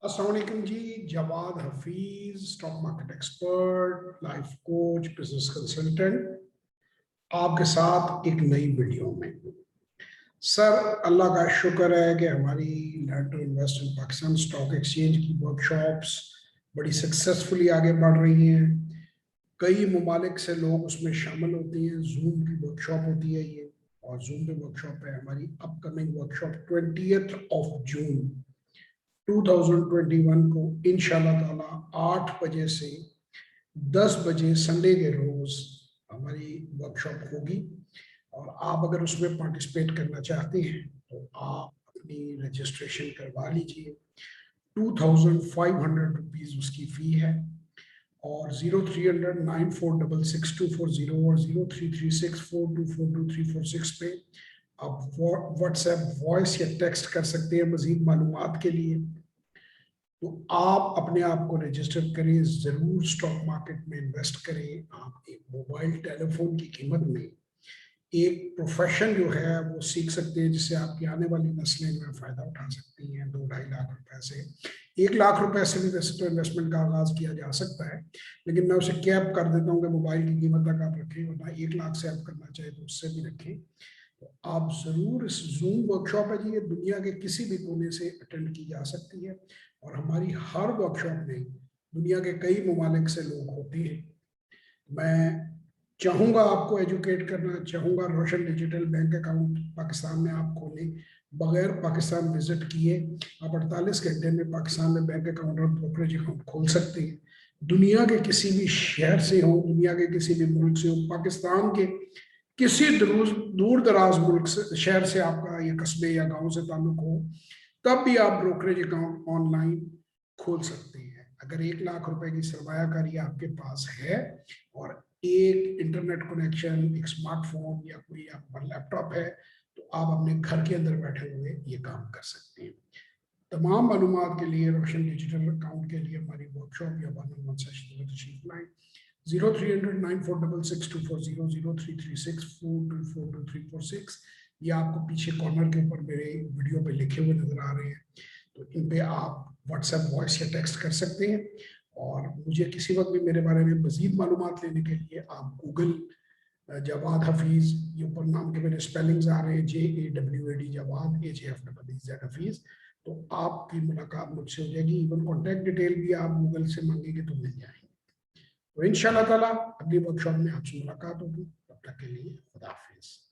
अस्सलाम वालेकुम ji. Jawad Hafeez, stock market expert, life coach, business consultant, आपके साथ एक नई वीडियो में। सर, अल्लाह का शुक्र है कि हमारी learn to invest in Pakistan stock exchange की वर्कशॉप्स बड़ी सक्सेसफुली आगे बढ़ रही हैं। कई ममालिक से लोग उसमें शामिल होते हैं। जूम की वर्कशॉप होती है ये, और जूम पे वर्कशॉप है हमारी upcoming workshop 20th of June 2021 को इंशाल्लाह ताला 8 बजे से 10 बजे संडे के रोज हमारी वर्कशॉप होगी। और आप अगर उसमें पार्टिसिपेट करना चाहते हैं तो आप अपनी रजिस्ट्रेशन करवा लीजिए। 2500 रुपीज़ उसकी फ़ी है। और 0300946624 और 0336424236 पे आप व्हाट्सएप वॉइस या टेक्स्ट कर सकते हैं मज़ीद मालूमात के लिए। तो आप अपने आप को रजिस्टर करें, ज़रूर स्टॉक मार्केट में इन्वेस्ट करें। आप एक मोबाइल टेलीफोन की कीमत में एक प्रोफेशन जो है वो सीख सकते हैं, जिससे आपकी आने वाली नस्लें जो है फ़ायदा उठा सकती हैं। 2-2.5 लाख रुपए से 1 लाख रुपए से भी वैसे तो इन्वेस्टमेंट का आगाज़ किया जा सकता है, लेकिन मैं उसे कैप कर देता हूँ कि मोबाइल की कीमत तक आप रखें, वरना 1 लाख से आप करना चाहे तो उससे भी रखें। तो आप ज़रूर, इस जूम वर्कशॉप है जी, ये दुनिया के किसी भी कोने से अटेंड की जा सकती है। और हमारी हर वर्कशॉप में दुनिया के कई ममालिक से लोग होते हैं। मैं चाहूँगा आपको एजुकेट करना चाहूँगा। रोशन डिजिटल बैंक अकाउंट पाकिस्तान में आप खोलें, बगैर पाकिस्तान विजिट किए आप 48 घंटे में पाकिस्तान में बैंक अकाउंट और ब्रोकरेज अकाउंट खोल सकते हैं। दुनिया के किसी भी शहर से हो, दुनिया के किसी भी मुल्क से हो, पाकिस्तान के किसी दूर दराज मुल्क से, शहर से आपका या कस्बे या गांव से ताल्लुक हो, तब भी आप ब्रोकरेज अकाउंट ऑनलाइन खोल सकते हैं। अगर 1 लाख रुपए की सरमायाकारी आपके पास है और एक इंटरनेट कनेक्शन, एक स्मार्टफोन या कोई आपका लैपटॉप है, तो आप अपने घर के अंदर बैठे हुए ये काम कर सकते हैं। तमाम मालूमात के लिए, रोशन डिजिटल अकाउंट के लिए हमारी वर्कशॉप या 1-on-1 सेशन में तशरीफ लाएं। 0300946624 0336424236 ये आपको पीछे कॉर्नर के ऊपर मेरे वीडियो पे लिखे हुए नजर आ रहे हैं। तो इन पे आप व्हाट्सएप वॉइस या टेक्स्ट कर सकते हैं। और मुझे किसी वक्त भी मेरे बारे में मजीद मालूमात लेने के लिए आप गूगल जवाद हफीज़, ये ऊपर नाम के मेरे स्पेलिंग्स आ रहे हैं, JAWAD जवाद, HAFEEZ हफीज़। तो आपकी मुलाकात मुझसे हो जाएगी। इवन कॉन्टैक्ट डिटेल भी आप गूगल से मांगेंगे तो मिल जाएंगे। तो इंशाल्लाह ताला अगली वर्कशॉप में आपसे मुलाकात होगी। तब तक के लिए खुदा हाफिज़।